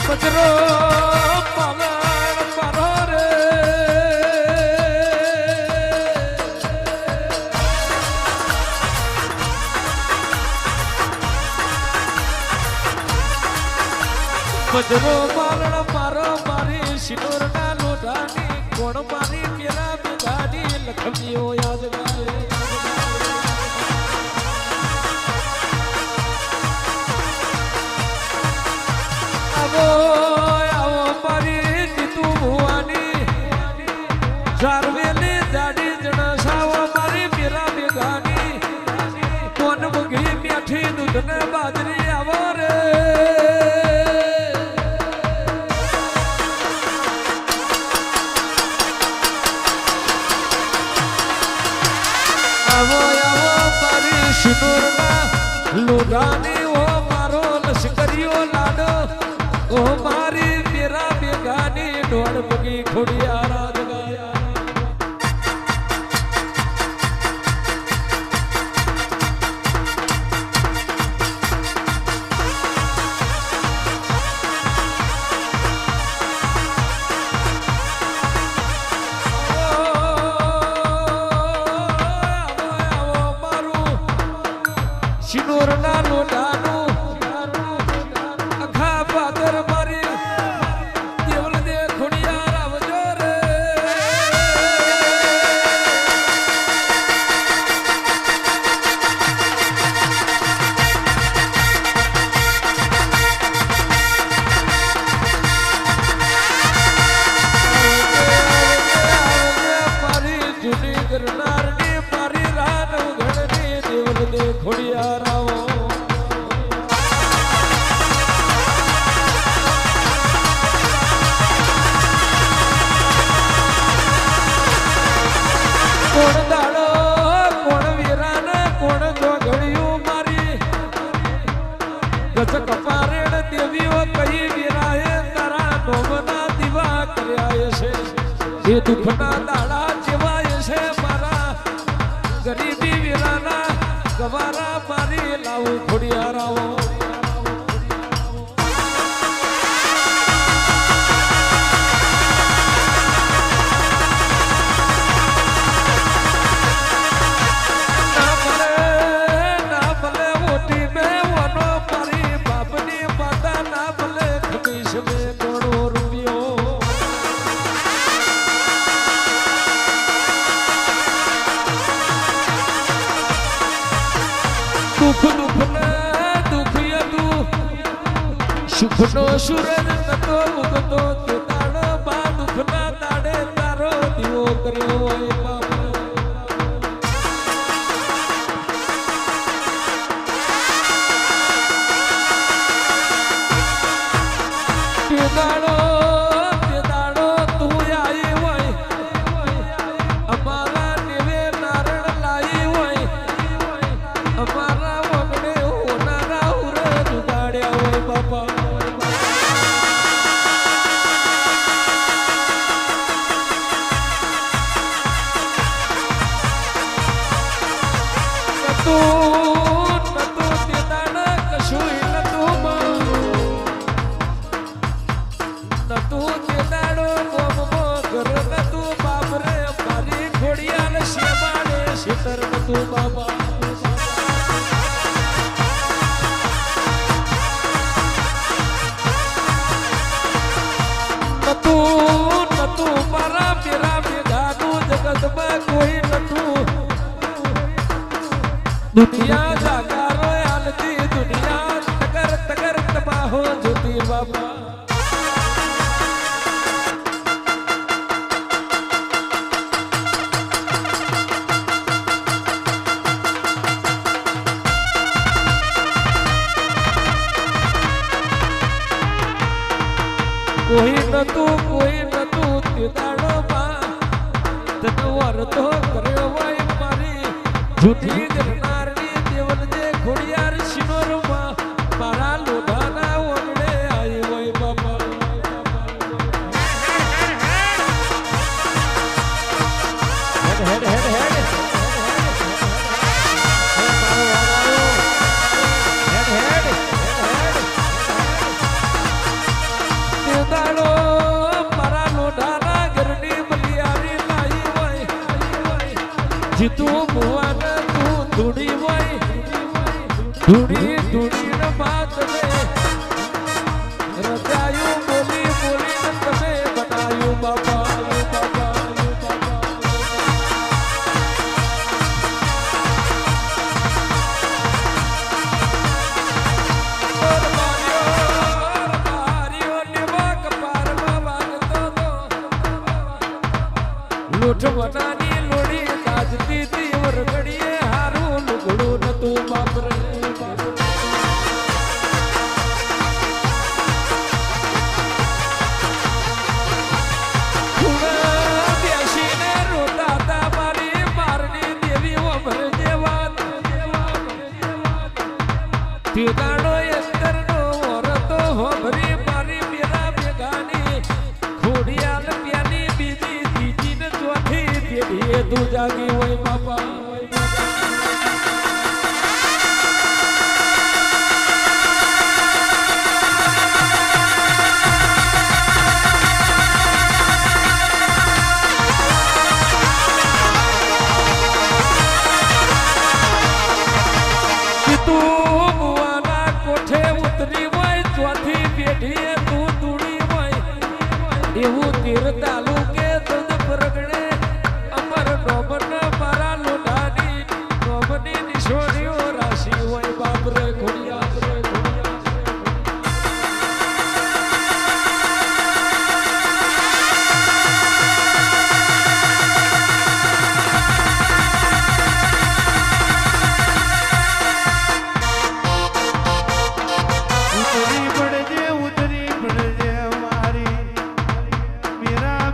બજરો પવન પરો રે બજરો મારણ મારો મારી સિનોર ના લોઢાની કોણ મારી પેલા બેગાડી લખમીઓ યાદ ગાય આવો મારી જીતુ ભુવાની જારવેલી દાડી જણસાવો મારી પેલા બેગાની કોણ મુગી મેઠી દૂધ ને બાજરી આવો રે આવો મારી સિનોરના લોઢાની ઓ મારો લશ્કરીઓ લાડો ઓ મારી મેરા બેગાની ઢોળ પગી ખોડિયા રાજ ગાયા સિનોરના લોઢાનું અખા પાદર મારી દેવલ દે ખોડિયાર આવજો રે મારી જૂની ગરનારની મારી રાન ઉઘડની દેવલ દે ખોડિયાર કોણ દાડો કોણ વીરાન કોણ જોગળિયું મારી ગજ કપારેણ દેવીઓ કઈ વીરાએ તારા નોમના દીવા કર્યા છે એ દુઃખના દાડા જેવાય છે મારા ગરીબી વીરાના ગવારા મારી લાવું ખોડિયારાઓ સુખનો સૂરજ નતો ઉગતો તે દાડો બા દુઃખના દાડે તારો દીવો કર્યો હોય બાપ તે દાડો તું આવી હોય અમારા નેવે નારણ લાવી હોય અમારા વગડે હોનારા ઉરે જુગાડ્યા હોય બાપા દુનિયા જાગારો આલતી દુનિયા તગર તગર તબાહો બાપા કોઈ નતું તે દાડો માં તને વરતો કર્યો હોય મારી જૂઠી ગરનારની દેવલ જે ખોડિયાર શિનોરમાં મારા લોઢાના ઓગળે આવી હોય બાપા હેડ હેડ હેડ હેડ જીતું ભુવન તું ધૂડી હોય ધૂડી ન બાત મે રચાયું બોલી બોલી તમે બનાયું બાપા લૂંટ બનાની લોડી તાજતી તીવર ઘડીએ હારું લુગડું નતું બાપરે બેસીને રોતા તા મારી મારની દેવી ઓમર જેવા ત્યુદાનો અંતરનો ઓરતો હોભરી મારી મેરા બેગાની ખોડિયાલ પ્યાની બીજી તું જાગી હોય બાપા તું બુવાના કોઠે ઉતરી હોય ચોથી પેઢીએ તું તૂડી હોય એવું તીર તાલુકે તજ પ્રગણે મારા લોઢાની નોમની નિશોનીઓ રાશિ હોય બાપરે ખોડિયા ઉતરી પડજે મારી મેરા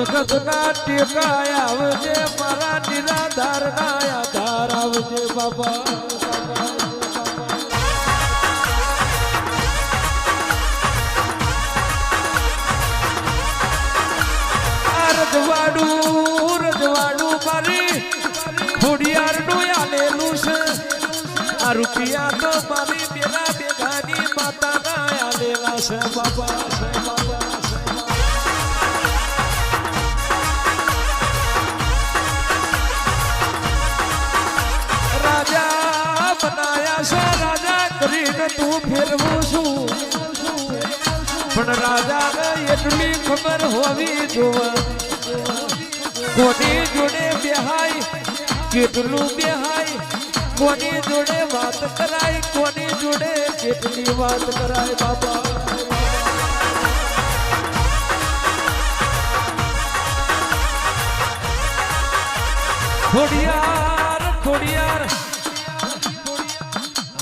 જગતના ટેકાય આવજે મારા નિરાધાર ના આધાર આવજે બાબા રજવાડું મારી ખોડિયારનું આલેલું છે આ રૂપિયા તો મારી બેના બેગાની માતાના આલેલા છે બાબા રાજા બનાયા છે રાજા કરીને તું ફેરવું છું પણ રાજાને એટલી ખબર હોવી જોવે કોની જોડે બેહાય કેટલું બેહાય કોની જોડે વાત કરાય કોની જોડે કેટલી વાત કરાય બાબા ખોડિયાર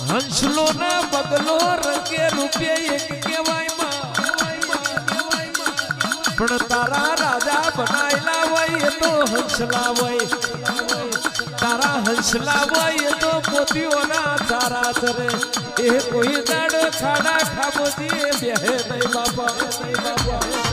હંસલો ના બગલો રંગે રૂપે એક કહેવાય પણ તારા રાજા બનાયેલા હોય એ તો હંસલા હોય તારા હંસલા હોય એ તો મોતીઓના તારા તરે એ કોઈ દાડો ખાડા ખાબોજી એ બેહે નહીં બાબા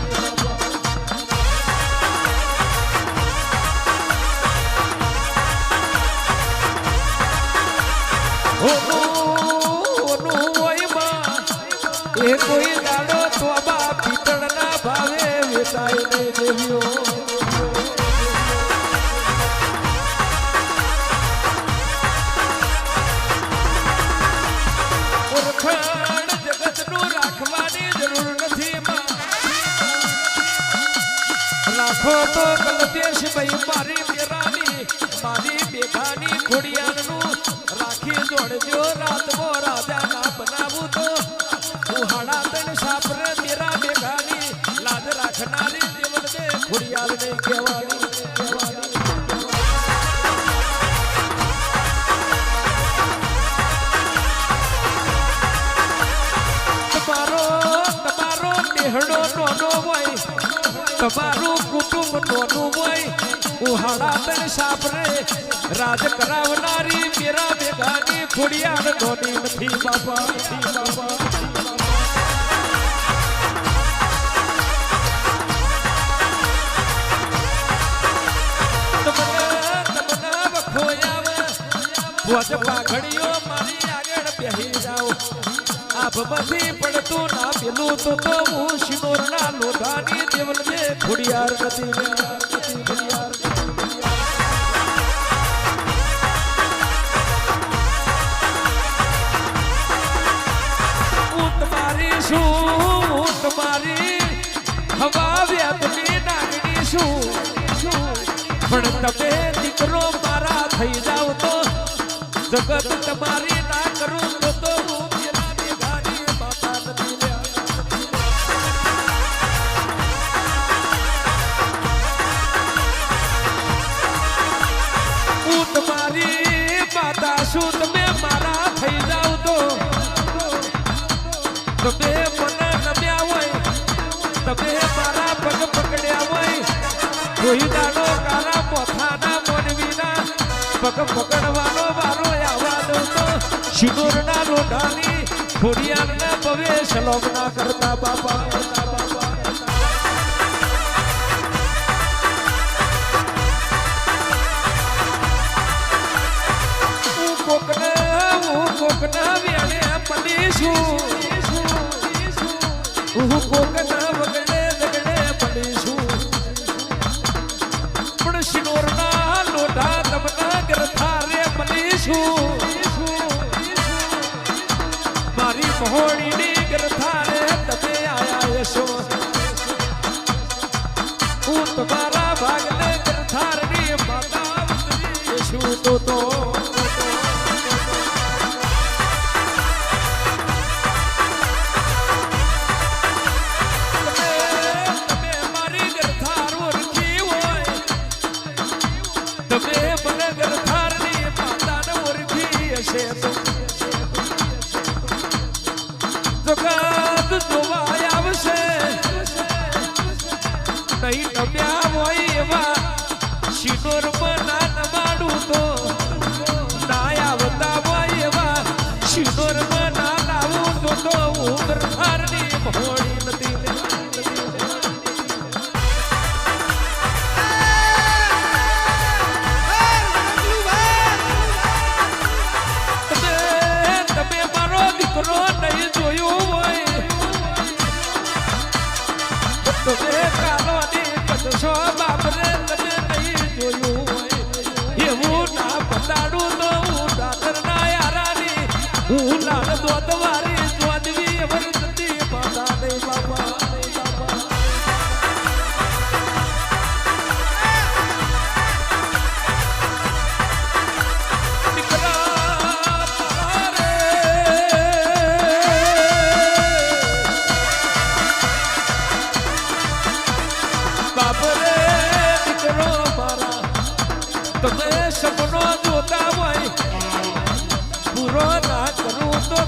એ કોઈ દાડો તો બા પીતળના ભાવે વેચાય નહીં દેવીઓ ઓળખાણ જગતનું રાખવાની જરૂર નથી રાખો તો કલદેશ ભાઈ મારી બેરાની મારી બેગાની ખોડિયારનું રાખી જોડજો રાતમો રાજા ના બનાવું તો ઉહાડા તને સાપરે મેરા બેગાની લાજ રાખનારી દેવલ દે ખોડિયાર ને કહેવાની તમારો નેહડો નોનો હોય તમારું કુટુંબ નોનું હોય ઉહાડા તને સાપરે રાજ કરાવનારી મેરા બેગાની ખોડિયાર નોની નથી બાબા પાઘડીઓ મારી આગળ બેહી જાઓ આભમાંથી પડતું ના પેલું તો હું શિનોરના લોઢાની દેવલ દે ખોડિયાર નથી હું તમારી હવા વ્યાપની નાગણી છું પણ તમે દીકરો મારા થઈ જાવ તો જગત તમારી ના કરું તો હું પેલા બેગાની માતા નથી હું તમારી માતા છું તમે મારા થઈ જાવ તો તમે મને નમ્યા હોય તમે મારા પગ પકડ્યા હોય કોઈ દાડો કારા પોથાના મોનવીના પગ પકડવાનો વારો આવવા દઉં તો શિનોરના લોઢાની ખોડિયારના ભવે સલોમ ના કરતા બાપા હું કોકના વેણે પડીશું હું કોકના વગડે દગડે પડીશું પણ શિનોરના લોઢા તમના ગ્રથારે પડીશું મારી મહોળીની ગ્રથારે તમે આયા છો હું તમારા ભાગને ગ્રથારની માતા છું તો જગત જોવાય આવશે નહીં નમ્યા હોય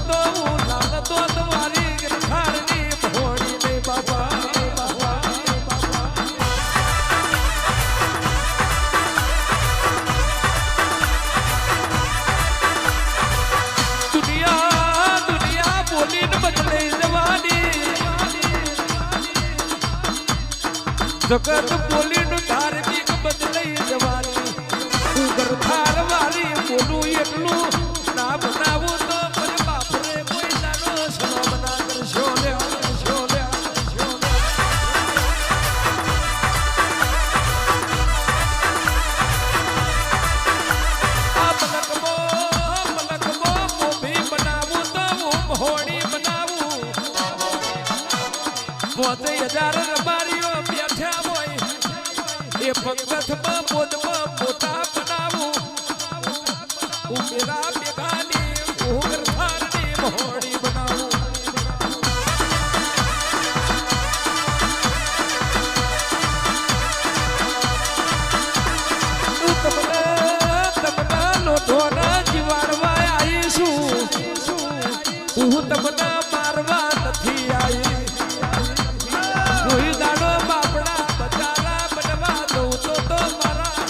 તો હું લાલ તો તમારી ગરથારની મોડી ને બાબા દુનિયા બોલીને બદલે જવાની જગત બોલીનું ધાર્મિક બદલાઈ જવાની હું ગરથાર વાળી બોલું એટલું ના બનાવું તો મને બાપરે કોઈ નાનો સલામ ના કરશો લે કરશો લે આ મલકમો મોભી બનાવું તો હું મહોણી બનાવું 5000 રબારીઓ બેઠા હોય એ પંગતમાં બોધમાં મોટા બનાવું ઉમેરા બેગાની ઉગરથારની મહોણી બનાવું તમને લોઢોના જીવાડવા આવીશું હું તમને મારવા નથી આવી કોઈ દાડો બાપડા બચારા બનવા દઉં તો મારા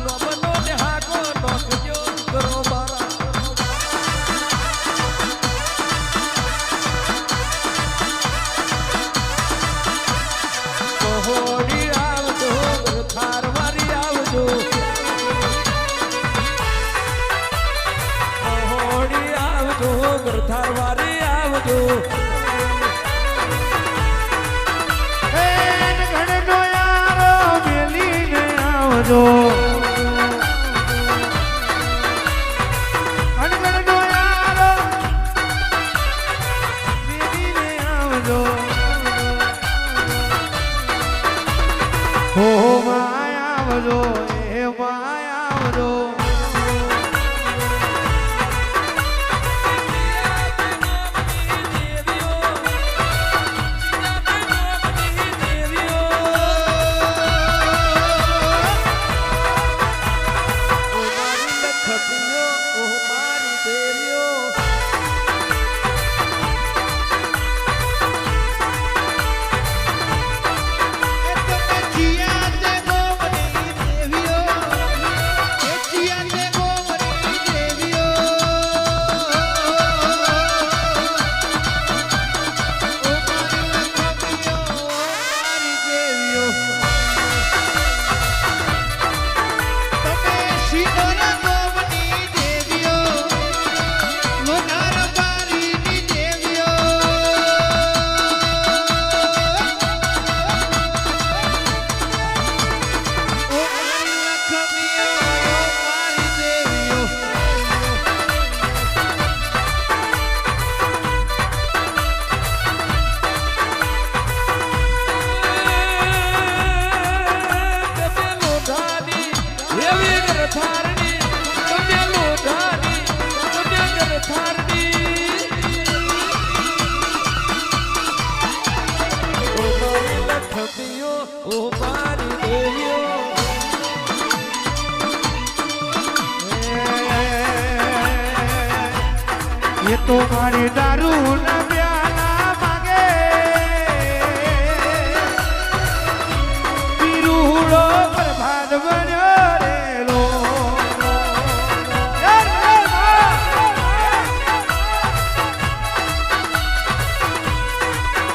નોમનો દેહાકો નોકજો કરો મારા મહોડી આવજો ગરથારવારી આવજો મહોડી આવજો ગરથારવારી આવજો આવજો અનગણનો યારો મેરીને આવજો હો માય આવજો એ માય આવજો ये तो मारी दारू न प्याला मांगे पीरूड़ो प्रभात बनो रेलो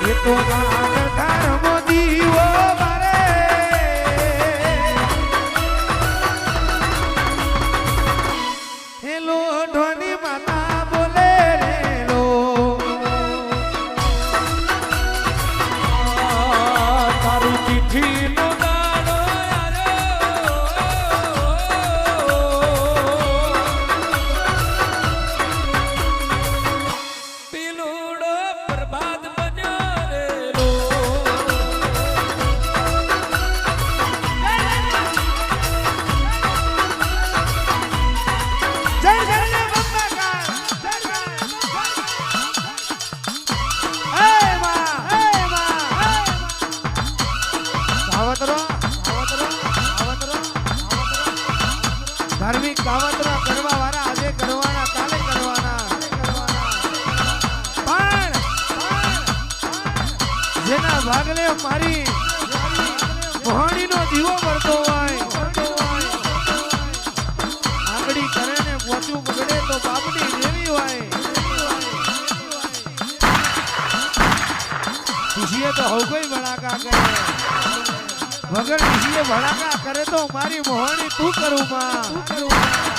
ये तो मार धार मोदी वो मारे हेलो ध्वनि माता ભાગલે મારી મોહણીનો દીવો વળતો હોય આંગળી કરે ને પોચું બગડે તો બાપની દેવી હોય ખુશીએ તો હવ કોઈ ભડાકા કરે વગર ખુશીએ ભડાકા કરે તો મારી મોહણી તું કરું માં